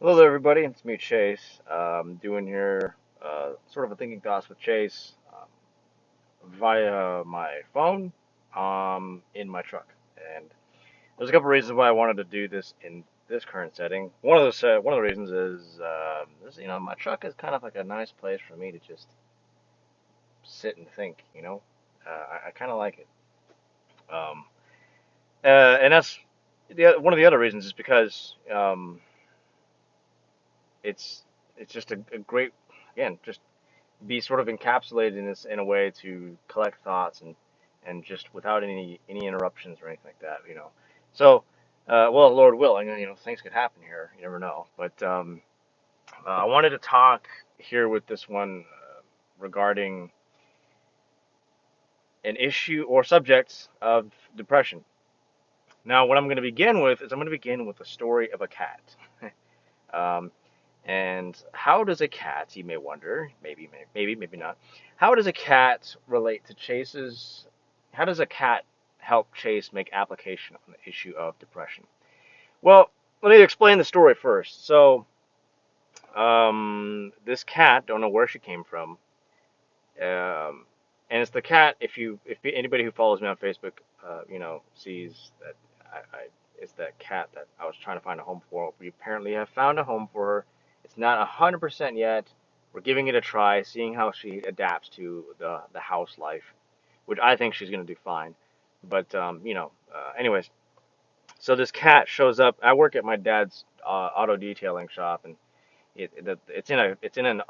Hello there, everybody. It's me, Chase. Doing here sort of a thinking thoughts with Chase via my phone in my truck. And there's a couple reasons why I wanted to do this in this current setting. One of the reasons is my truck is kind of like a nice place for me to just sit and think. I kind of like it. Um, and that's one of the other reasons is because it's it's just a great again just be sort of encapsulated in this in a way to collect thoughts and just without any interruptions or anything like that. So, well, Lord willing, things could happen here. You never know. But I wanted to talk here with this one regarding an issue or subject of depression. Now, what I'm going to begin with is I'm going to begin with the story of a cat. Um, And how does a cat, you may wonder, maybe not, how does a cat relate to Chase's, how does a cat help Chase make application on the issue of depression? Well, let me explain the story first. So, this cat, don't know where she came from, and it's the cat, if anybody who follows me on Facebook, sees that it's that cat that I was trying to find a home for. We apparently have found a home for her. It's not 100% yet. We're giving it a try, seeing how she adapts to the house life, which I think she's gonna do fine. But anyways, so this cat shows up. I work at my dad's auto detailing shop, and it's in an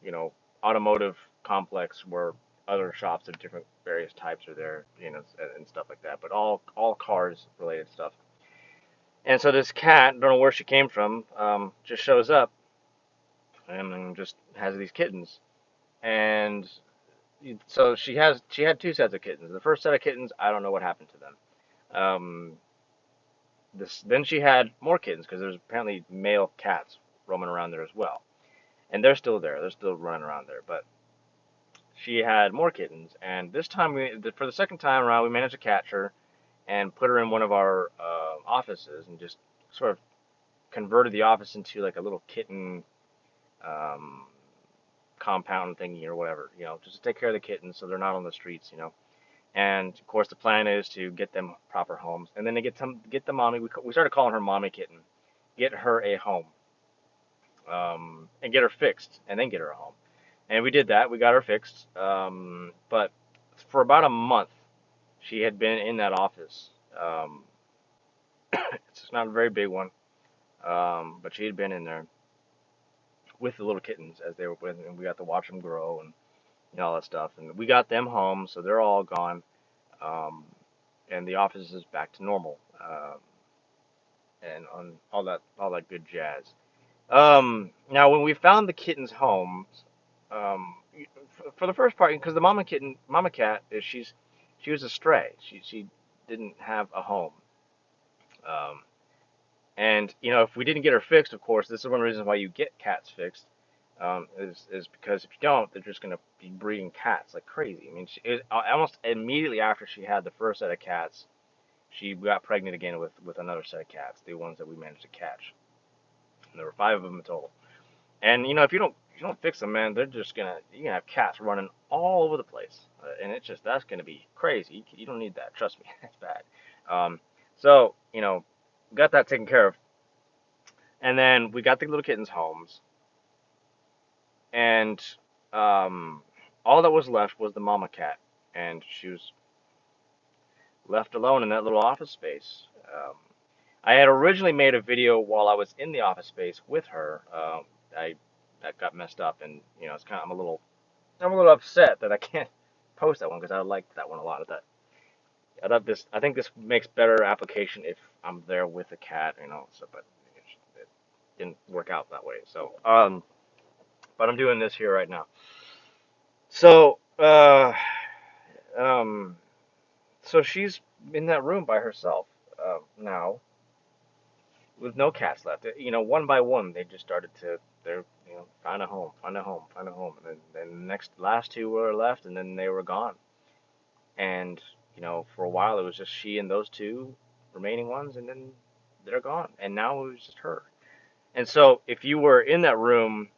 you know, automotive complex where other shops of different various types are there, and stuff like that. But all cars related stuff. And so this cat, don't know where she came from, just shows up and then just has these kittens. And so she had two sets of kittens. The first set of kittens, I don't know what happened to them. Um, this then she had more kittens because there's apparently male cats roaming around there as well, and they're still there. They're still running around there, but she had more kittens, and this time for the second time around, we managed to catch her and put her in one of our offices, and just sort of converted the office into like a little kitten um, compound thingy or whatever, just to take care of the kittens so they're not on the streets. And of course, the plan is to get them proper homes, and then to get the mommy. We started calling her Mommy Kitten. Get her a home, and get her fixed, and then get her a home. And we did that. We got her fixed. But for about a month, she had been in that office. Um, it's not a very big one, but she had been in there with the little kittens as they were with, and we got to watch them grow and all that stuff. And we got them home, so they're all gone, um, and the office is back to normal, and on all that good jazz. Now when we found the kittens' homes, um, for the first part, because the mama cat is she was a stray. She didn't have a home. Um, and if we didn't get her fixed, of course, this is one of the reasons why you get cats fixed. Is because if you don't, they're just gonna be breeding cats like crazy. I mean, almost immediately after she had the first set of cats, she got pregnant again with another set of cats, the ones that we managed to catch. And there were five of them in total. And if you don't fix them, man, you're gonna have cats running all over the place, and that's gonna be crazy. You don't need that, trust me, it's bad. Um, so got that taken care of, and then we got the little kittens' homes, and um, all that was left was the mama cat, and she was left alone in that little office space. I had originally made a video while I was in the office space with her. I that got messed up, and it's kind of I'm a little upset that I can't post that one because I liked that one a lot. I think this makes better application if I'm there with a cat, So, but it didn't work out that way. So, but I'm doing this here right now. So, um, so she's in that room by herself now with no cats left. One by one, they just started to they're find a home, find a home, find a home, and then the next last two were left, and then they were gone. And for a while, it was just she and those two remaining ones, and then they're gone. And now it was just her. And so if you were in that room,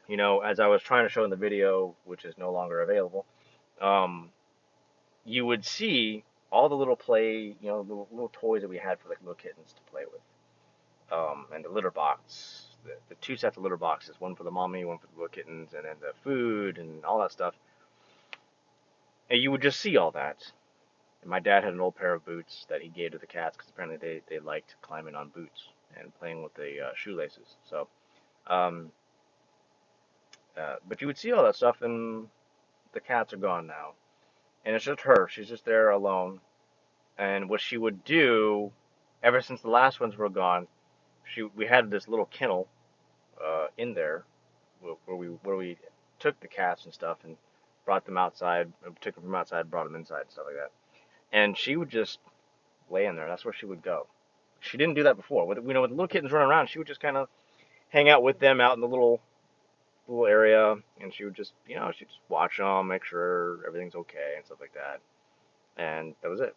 as I was trying to show in the video, which is no longer available, um, you would see all the little little toys that we had for the little kittens to play with, and the litter box, the two sets of litter boxes, one for the mommy, one for the little kittens, and then the food and all that stuff. And you would just see all that. And my dad had an old pair of boots that he gave to the cats because apparently they liked climbing on boots and playing with the shoelaces. So, um, but you would see all that stuff, and the cats are gone now, and it's just her. She's just there alone. And what she would do, ever since the last ones were gone, we had this little kennel in there where we took the cats and stuff and brought them outside, took them from outside, brought them inside, and stuff like that. And she would just lay in there. That's where she would go. She didn't do that before. With the little kittens running around, she would just kind of hang out with them out in the little area, and she would just she'd just watch them, make sure everything's okay and stuff like that. And that was it.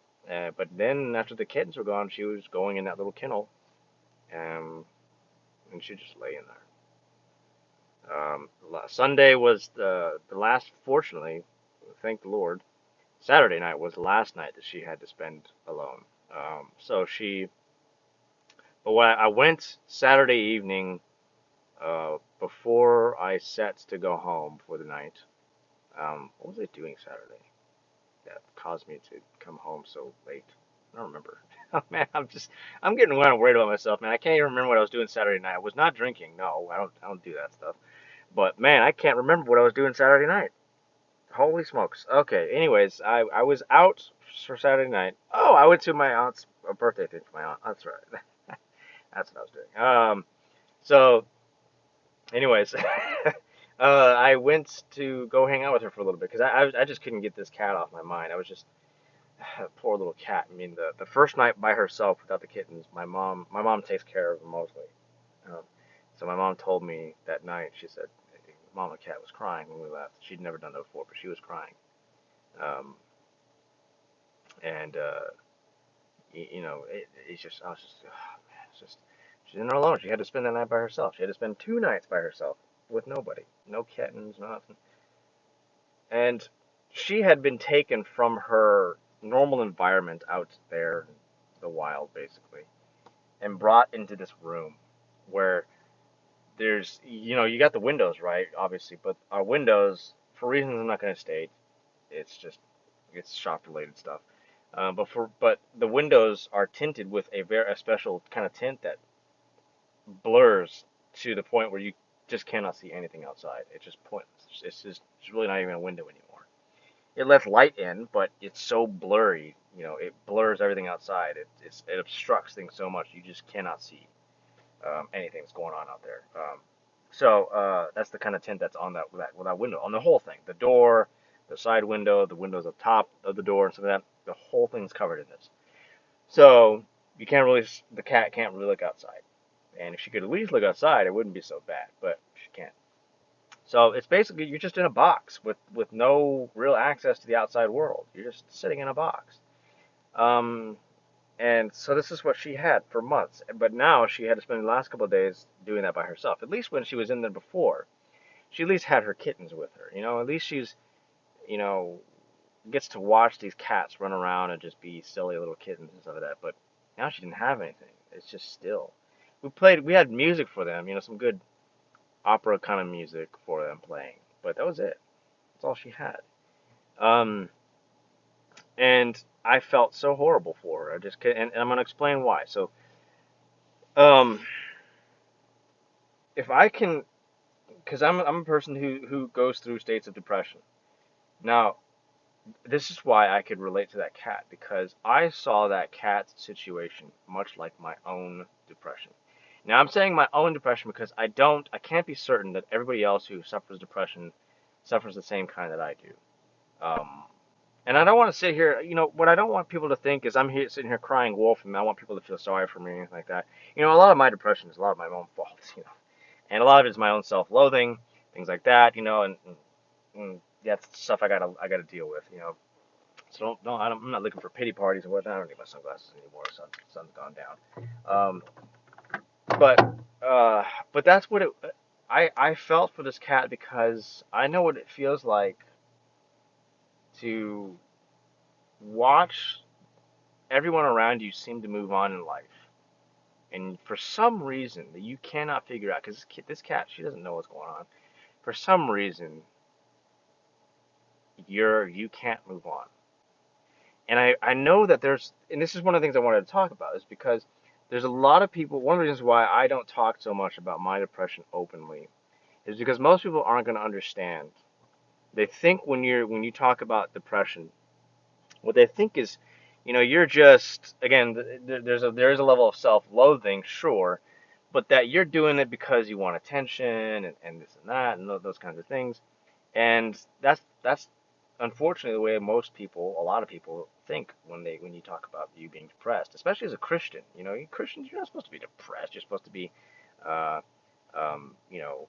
But then after the kittens were gone, she was going in that little kennel, um, and she'd just lay in there. Sunday was the last. Fortunately, thank the Lord. Saturday night was the last night that she had to spend alone. So she, but when I went Saturday evening, before I set to go home for the night, what was I doing Saturday that caused me to come home so late? I don't remember. Oh, man, I'm getting kind of worried about myself, man. I can't even remember what I was doing Saturday night. I was not drinking. No, I don't do that stuff. But man, I can't remember what I was doing Saturday night. Holy smokes. Okay, anyways, I was out for Saturday night. Oh, I went to my aunt's birthday thing for my aunt. That's right. That's what I was doing. So anyways, I went to go hang out with her for a little bit because I just couldn't get this cat off my mind. I was just poor little cat. I mean, the first night by herself without the kittens, my mom takes care of her mostly. Um, so my mom told me that night. She said, "Mama cat was crying when we left. She'd never done that before, but she was crying." Um, and it's just I was just oh, man, it's just she's in there alone. She had to spend the night by herself. She had to spend 2 nights by herself with nobody, no kittens, nothing. And she had been taken from her normal environment out there, in the wild, basically, and brought into this room where there's, you got the windows, right, obviously, but our windows, for reasons I'm not going to state, it's just, it's shop related stuff. But the windows are tinted with a special kind of tint that blurs to the point where you just cannot see anything outside. It's just pointless. It's really not even a window anymore. It lets light in, but it's so blurry. It blurs everything outside. It obstructs things so much you just cannot see anything that's going on out there. So that's the kind of tint that's on that window, on the whole thing. The door, the side window, the windows up top of the door, and some of that. The whole thing's covered in this. So the cat can't really look outside. And if she could at least look outside, it wouldn't be so bad. But she can't. So it's basically you're just in a box with no real access to the outside world. You're just sitting in a box. Um, and so this is what she had for months. But now she had to spend the last couple of days doing that by herself. At least when she was in there before, she at least had her kittens with her. At least she's, you know, gets to watch these cats run around and just be silly little kittens and stuff like that. But now she didn't have anything. It's just still. We had music for them, some good opera kind of music for them playing. But that was it. That's all she had. Um, and I felt so horrible for her. I just and I'm gonna explain why. So, um, if I can, because I'm a person who goes through states of depression. Now, this is why I could relate to that cat because I saw that cat's situation much like my own depression. Now, I'm saying my own depression because I can't be certain that everybody else who suffers depression suffers the same kind that I do. Um, And I don't want to sit here, what I don't want people to think is I'm here sitting here crying wolf and I want people to feel sorry for me or anything like that. A lot of my depression is a lot of my own fault. And a lot of it is my own self-loathing, things like that, and that's stuff I gotta deal with. So I'm not looking for pity parties and whatnot. I don't need my sunglasses anymore. Sun's gone down. But Uh, but that's what it. I felt for this cat because I know what it feels like to watch everyone around you seem to move on in life, and for some reason that you cannot figure out, because this cat, she doesn't know what's going on. For some reason, you can't move on. And I know that there's, and this is one of the things I wanted to talk about, is because there's a lot of people. One of the reasons why I don't talk so much about my depression openly is because most people aren't going to understand. They think when you talk about depression, what they think is, you're just, again, there is a level of self-loathing, sure, but that you're doing it because you want attention and this and that and those kinds of things. And that's unfortunately the way most people, a lot of people think when you talk about you being depressed, especially as a Christian. Christians, you're not supposed to be depressed. You're supposed to be, uh, um, you know,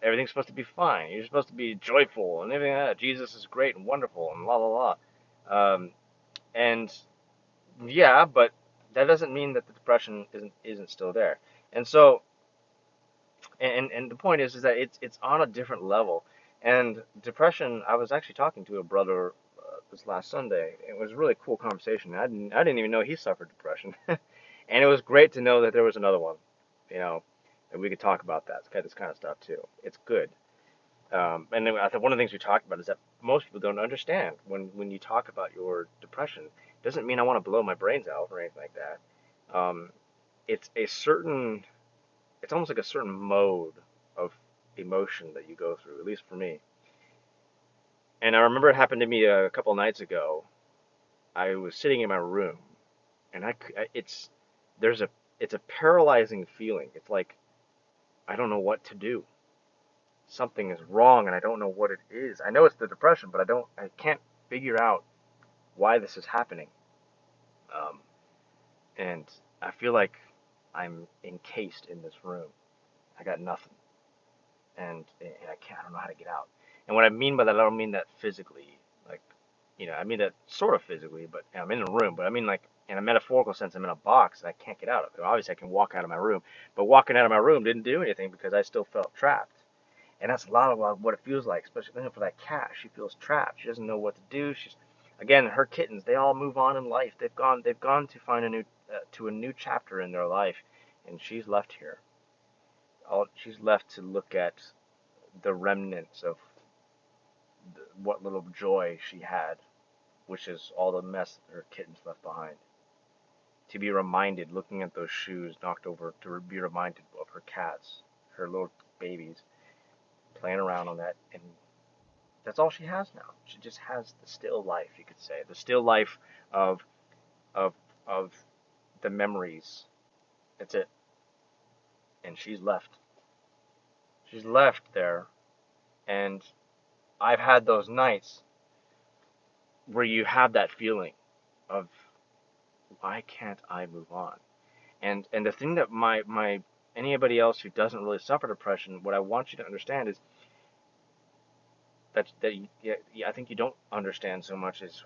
everything's supposed to be fine. You're supposed to be joyful and everything like that. Jesus is great and wonderful and la la la. And yeah, but that doesn't mean that the depression isn't still there. And so, and the point is that it's on a different level. And depression, I was actually talking to a brother this last Sunday. It was a really cool conversation. I didn't even know he suffered depression, and it was great to know that there was another one, you know, and we could talk about this kind of stuff too. It's good. And then I think one of the things we talked about is that most people don't understand when you talk about your depression. It doesn't mean I want to blow my brains out or anything like that. It's a certain, it's almost like a certain mode of emotion that you go through, at least for me. And I remember it happened to me a couple nights ago. I was sitting in my room, and there's a, it's a paralyzing feeling. It's like I don't know what to do. Something is wrong, and I don't know what it is. I know it's the depression, but I can't figure out why this is happening. Um, and I feel like I'm encased in this room. I got nothing, and I don't know how to get out. And what I mean by that, I don't mean that physically, like, I mean that sort of physically, but I'm in a room. But I mean like in a metaphorical sense, I'm in a box and I can't get out of it. Obviously, I can walk out of my room, but walking out of my room didn't do anything because I still felt trapped. And that's a lot of what it feels like, especially for that cat. She feels trapped. She doesn't know what to do. Again, her kittens. They all move on in life. They've gone to find a new chapter in their life, and she's left here. She's left to look at the remnants of what little joy she had, which is all the mess that her kittens left behind. To be reminded, looking at those shoes knocked over, to be reminded of her cats, her little babies, playing around on that, and that's all she has now. She just has the still life, you could say, the still life of of of the memories. That's it. And she's left. She's left there, and I've had those nights where you have that feeling of why can't I move on? And the thing that my anybody else who doesn't really suffer depression, what I want you to understand is yeah, I think you don't understand so much as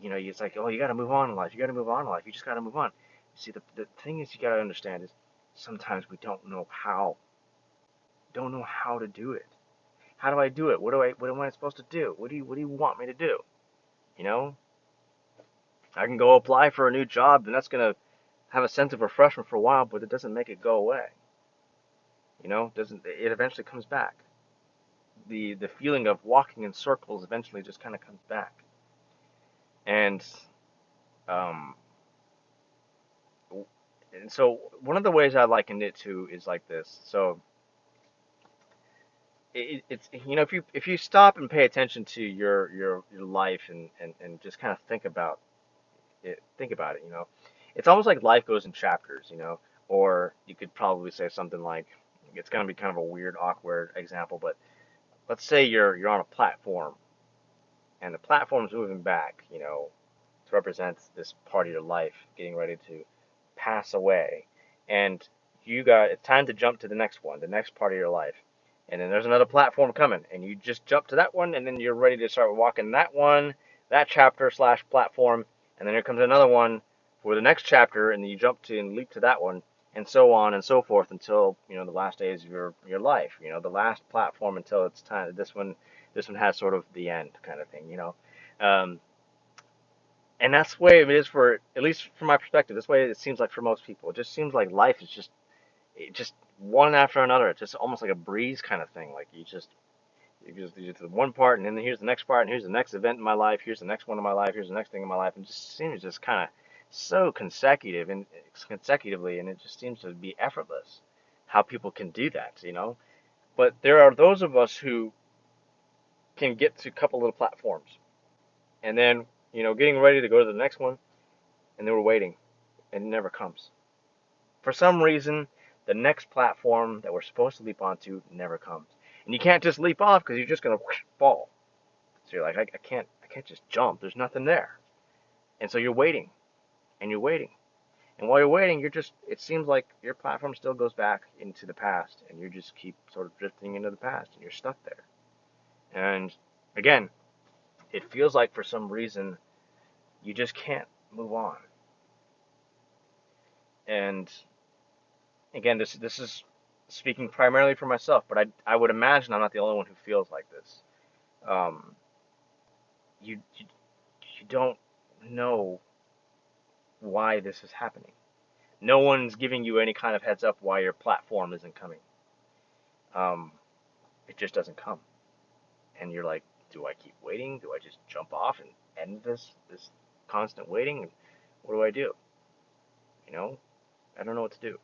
it's like, oh, you got to move on in life. You got to move on in life. You just got to move on. See, the thing is, you got to understand is sometimes we don't know how to do it. How do I do it? What am I supposed to do? What do you want me to do? You know, I can go apply for a new job, and that's gonna have a sense of refreshment for a while, but it doesn't make it go away. Doesn't it eventually comes back. The feeling of walking in circles eventually just kind of comes back. And um, and so one of the ways I likened it to is like this. So it's if you stop and pay attention to your life and just kind of think about it. It's almost like life goes in chapters. Or you could probably say something like, it's gonna be kind of a weird, awkward example, but let's say you're on a platform and the platform's moving back, to represent this part of your life getting ready to pass away, and it's time to jump to the next one, the next part of your life, and then there's another platform coming, and you just jump to that one, and then you're ready to start walking that one, that chapter slash platform, and then here comes another one for the next chapter, and then you jump to and leap to that one, and so on and so forth until the last days of your life. The last platform until it's time. This one has sort of the end kind of thing. Um, and that's the way it is for, at least from my perspective. This way it seems like for most people. It just seems like life is just one after another. It's just almost like a breeze kind of thing. Like you just the one part, and then here's the next part, and here's the next event in my life, here's the next one in my life, here's the next thing in my life, and it just seems just kind of so consecutively, and it just seems to be effortless how people can do that. But there are those of us who can get to a couple little platforms, and then getting ready to go to the next one, and then we're waiting, and it never comes. For some reason, the next platform that we're supposed to leap onto never comes, and you can't just leap off because you're just gonna fall. So you're like, I can't just jump. There's nothing there. And so you're waiting and you're waiting. And while you're waiting, it seems like your platform still goes back into the past and you just keep sort of drifting into the past and you're stuck there. And again, it feels like for some reason you just can't move on. And again, this is speaking primarily for myself, but I would imagine I'm not the only one who feels like this. Um, you don't know why this is happening. No one's giving you any kind of heads up why your platform isn't coming. Um, it just doesn't come, and you're like, do I keep waiting? Do I just jump off and end this constant waiting? What do I do? You know, I don't know what to do.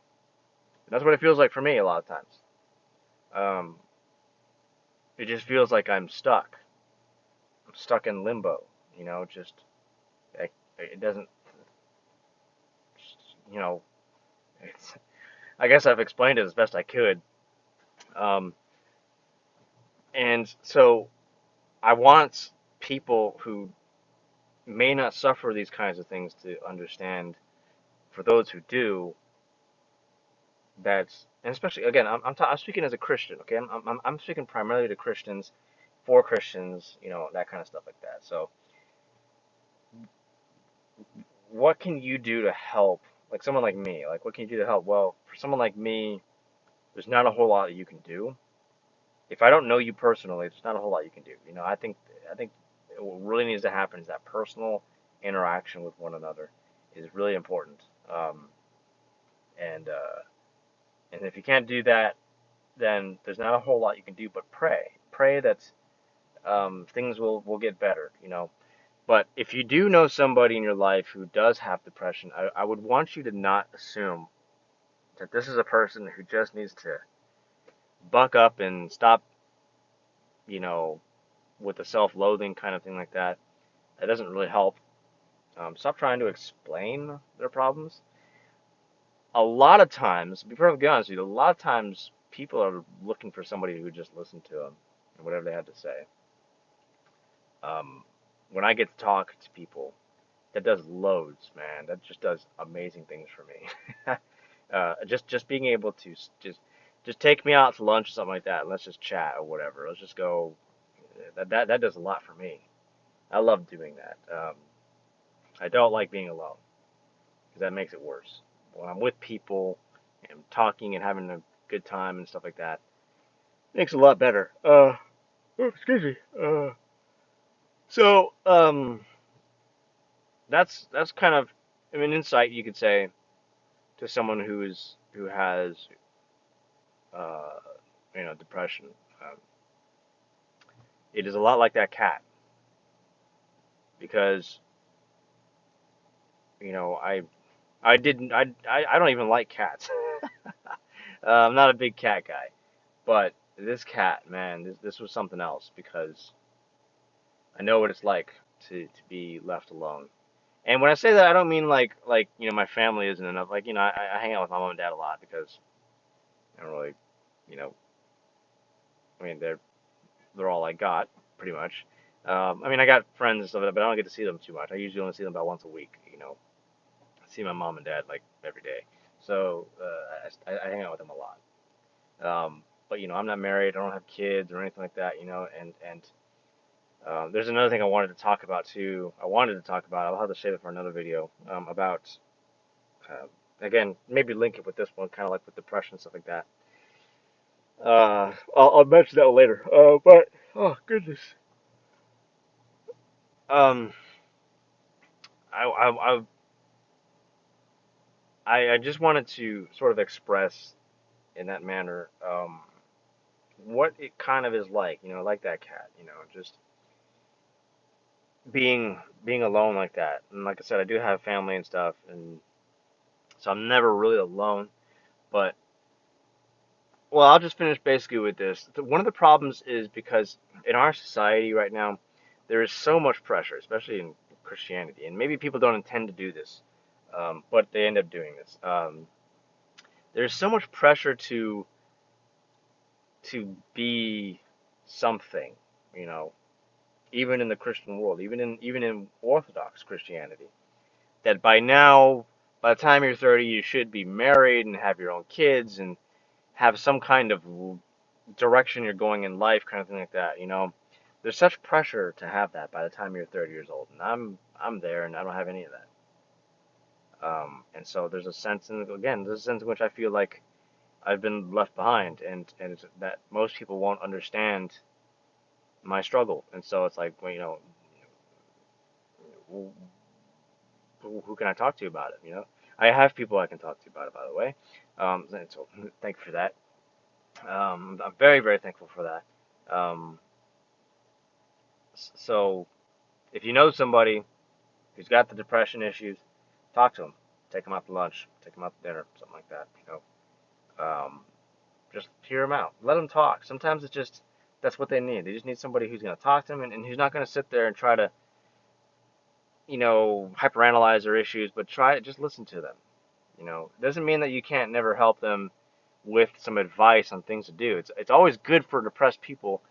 And that's what it feels like for me a lot of times. Um, it just feels like I'm stuck. I'm stuck in limbo. Just it doesn't. You know, it's. I guess I've explained it as best I could. Um, and so I want people who may not suffer these kinds of things to understand, for those who do, and especially again, I'm speaking as a Christian, okay? I'm speaking primarily to Christians, for Christians, that kind of stuff like that. So, what can you do to help, like someone like me? Like, what can you do to help? Well, for someone like me, there's not a whole lot that you can do. If I don't know you personally, there's not a whole lot you can do. I think what really needs to happen is that personal interaction with one another is really important. Um, and if you can't do that, then there's not a whole lot you can do but pray. Pray that things will get better. But if you do know somebody in your life who does have depression, I would want you to not assume that this is a person who just needs to buck up and stop, you know, with the self-loathing kind of thing like that. That doesn't really help. Stop trying to explain their problems. A lot of times, to be perfectly honest with you, a lot of times people are looking for somebody who would just listen to them and whatever they had to say. Um, when I get to talk to people, that does loads, man. That just does amazing things for me. Just being able to just take me out to lunch or something like that, and let's just chat or whatever. Let's just go. That does a lot for me. I love doing that. I don't like being alone because that makes it worse. When I'm with people and talking and having a good time and stuff like that, it makes it a lot better. Excuse me. So that's kind of an insight you could say to someone who has uh, depression. Um, it is a lot like that cat because I didn't I don't even like cats. I'm not a big cat guy, but this cat, man, this was something else because I know what it's like to be left alone. And when I say that, I don't mean like my family isn't enough. Like I hang out with my mom and dad a lot because I don't really you know I mean they're all I got pretty much. I mean I got friends and stuff, but I don't get to see them too much. I usually only see them about once a week. I see my mom and dad like every day, so I hang out with them a lot. But I'm not married. I don't have kids or anything like that. There's another thing I wanted to talk about too. I wanted to talk about. I'll have to save it for another video. About uh, Again, maybe link it with this one, kind of like with depression and stuff like that. I'll mention that later. But oh goodness. Um, I I I I just wanted to sort of express in that manner, what it kind of is like, like that cat, just being alone like that. And like I said, I do have family and stuff, and so I'm never really alone. But well, I'll just finish basically with this. One of the problems is because in our society right now, there is so much pressure, especially in Christianity, and maybe people don't intend to do this, but they end up doing this. There's so much pressure to be something, you know, even in the Christian world, even in Orthodox Christianity, that by now, by the time you're 30, you should be married and have your own kids and have some kind of direction you're going in life, kind of thing like that. There's such pressure to have that by the time you're 30 years old, and I'm there, and I don't have any of that. And so there's a sense, there's a sense in which I feel like I've been left behind, and it's that most people won't understand my struggle, and so it's like, well, who can I talk to about it? I have people I can talk to about it, by the way. And so thank you for that. I'm very, very thankful for that. Um, so if you know somebody who's got the depression issues, talk to them. Take them out to lunch. Take them out to dinner. Something like that. Just hear them out. Let them talk. Sometimes it's just that's what they need. They just need somebody who's going to talk to them, and who's not going to sit there and try to, hyperanalyze their issues, but try to just listen to them. It doesn't mean that you can't never help them with some advice on things to do. It's always good for depressed people.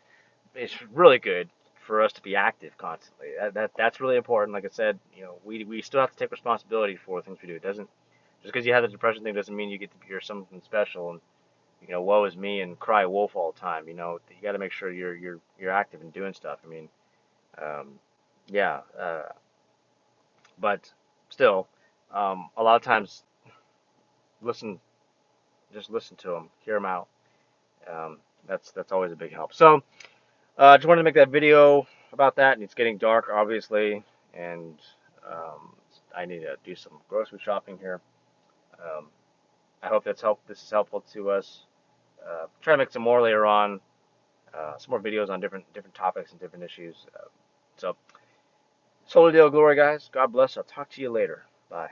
It's really good for us to be active constantly. That's really important. Like I said, we still have to take responsibility for the things we do. It doesn't just because you have the depression thing doesn't mean you get to be something special and woe is me and cry wolf all the time. You got to make sure you're active and doing stuff. I mean, um, yeah, but still, a lot of times listen just listen to them, hear them out. Um, that's always a big help. So, just wanted to make that video about that. And it's getting dark, obviously, and I need to do some grocery shopping here. Um, I hope This is helpful to us. Try to make some more later on. Some more videos on different topics and different issues. So, Solo Deo Glory, guys. God bless. I'll talk to you later. Bye.